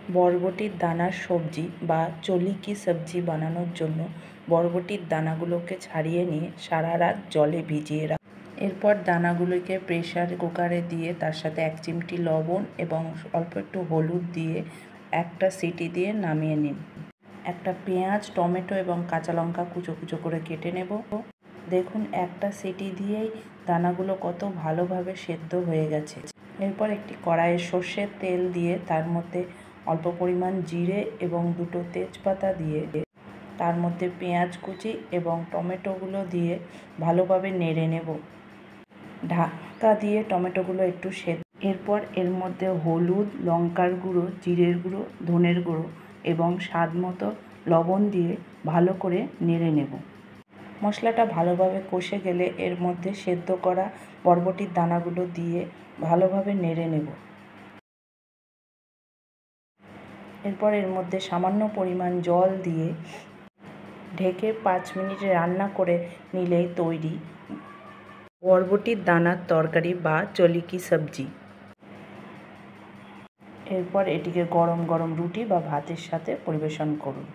বরবটির দানার সবজি বা চলি কি সবজি বানানোর জন্য বরবটির দানাগুলোকে ছাড়িয়ে নিয়ে সারা রাত জলে ভিজিয়ে রাখ। এরপর দানাগুলোকে প্রেসার কুকারে দিয়ে তার সাথে 1 চিমটি লবণ এবং অল্প একটু হলুদ দিয়ে একটা সিটি দিয়ে নামিয়ে নিন। একটা পেঁয়াজ, টমেটো এবং কাঁচা লঙ্কা কুচো কুচো করে কেটে নেব। দেখুন একটা সিটি দিয়েই দানাগুলো কত ভালোভাবে সেদ্ধ হয়ে গেছে। এরপর একটি কড়াইয়ে সর্ষের তেল দিয়ে তার মধ্যে অল্প পরিমাণ জিরে এবং 2টো তেজপাতা দিয়ে তার মধ্যে পেঁয়াজ কুচি এবং টমেটোগুলো দিয়ে ভালোভাবে নেড়ে নেব। ঢাকা দিয়ে টমেটোগুলো একটু সেদ্ধ। এরপর এর মধ্যে হলুদ, লঙ্কার গুঁড়ো, জিরের গুঁড়ো, ধনের গুঁড়ো এবং স্বাদ মতো লবণ দিয়ে ভালো করে নেড়ে নেব। মশলাটা ভালোভাবে কষে গেলে এর মধ্যে সেদ্ধ করা বরবটির দানাগুলো দিয়ে ভালোভাবে নেড়ে নেব। এরপর এর মধ্যে সামান্য পরিমাণ জল দিয়ে ঢেকে 5 মিনিট রান্না করে নিলেই তৈরি বরবটির দানার তরকারি বা চলি কি সবজি। এরপর এটিকে গরম গরম রুটি বা ভাতের সাথে পরিবেশন করুন।